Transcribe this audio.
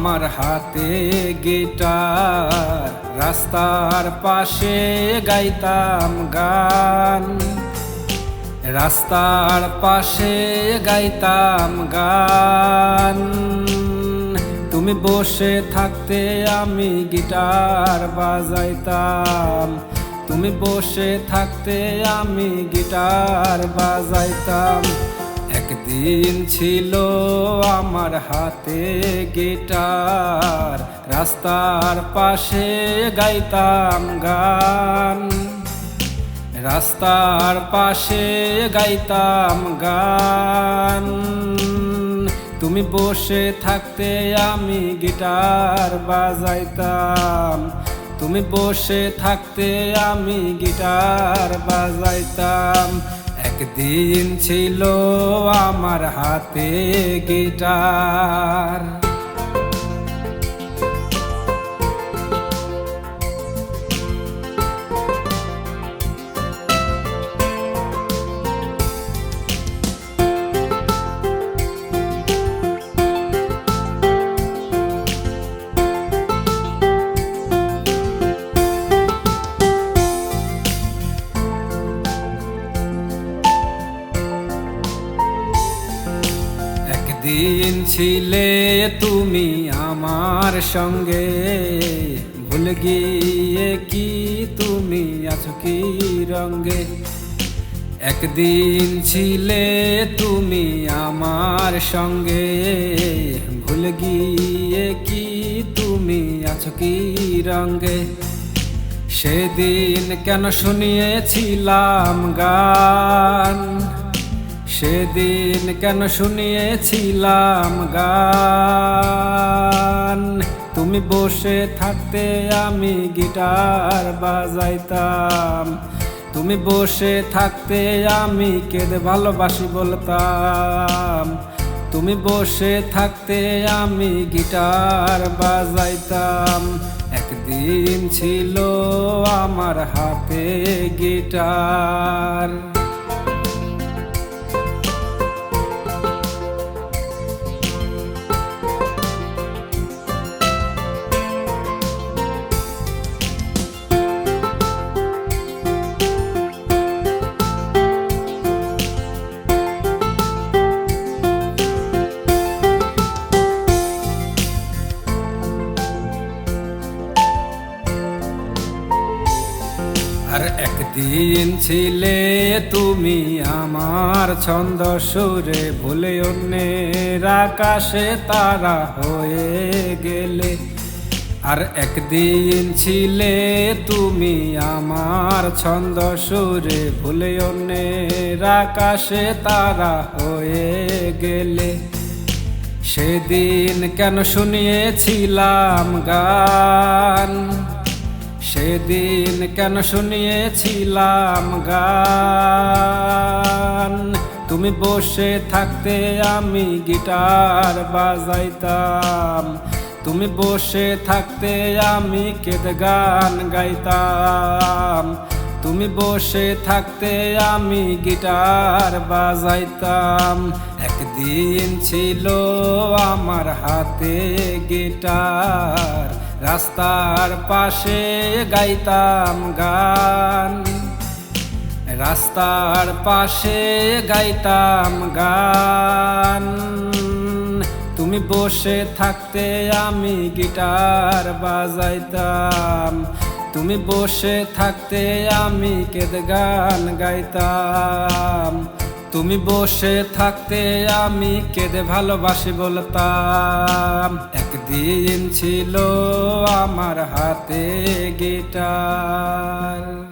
আমার হাতে গিটার, রাস্তার পাশে গাইতাম গান, রাস্তার পাশে গাইতাম গান। তুমি বসে থাকতে আমি গিটার বাজাইতাম, তুমি বসে থাকতে আমি গিটার বাজাইতাম। একদিন ছিল আমার হাতে গিটার, রাস্তার পাশে গাইতাম গান, রাস্তার পাশে গাইতাম গান। তুমি বসে থাকতে আমি গিটার বাজাইতাম, তুমি বসে থাকতে আমি গিটার বাজাইতাম। একদিন ছিল আমার হাতে গিটার। দিন ছিলে তুমি আমার সঙ্গে, ভুলে গিয়ে কি তুমি আছো কি রঙ্গে। একদিন ছিলে তুমি আমার সঙ্গে, ভুলে গিয়ে কি তুমি আছো কি রঙ্গে। সেদিন কেন শুনিয়েছিলাম গান, সেদিন কেন শুনিয়েছিলাম গান। তুমি বসে থাকতে আমি গিটার বাজাইতাম, তুমি বসে থাকতে আমি কেঁদে ভালোবাসি বলতাম। তুমি বসে থাকতে আমি গিটার বাজাইতাম। একদিন ছিল আমার হাতে গিটার। আর একদিন ছিলে তুমি আমার ছন্দ সুরে, ভুলে অন্যের আকাশে তারা হয়ে গেলে। আর একদিন ছিলে তুমি আমার ছন্দ সুরে, ভুলে অন্যের আকাশে তারা হয়ে গেলে। সেদিন কেন শুনিয়েছিলাম গান, সেদিন কেন শুনিয়েছিলাম গান। তুমি বসে থাকতে আমি গিটার বাজাইতাম, তুমি বসে থাকতে আমি কেঁদে গান গাইতাম। তুমি বসে থাকতে আমি গিটার বাজাইতাম। একদিন ছিল আমার হাতে গিটার, রাস্তার পাশে গাইতাম গান, রাস্তার পাশে গাইতাম গান। তুমি বসে থাকতে আমি গিটার বাজাইতাম, তুমি বসে থাকতে আমি কেঁদে গান গাইতাম। তুমি বসে থাকতে আমি কেঁদে ভালোবাসি বলতাম। একদিন ছিল আমার হাতে গিটার।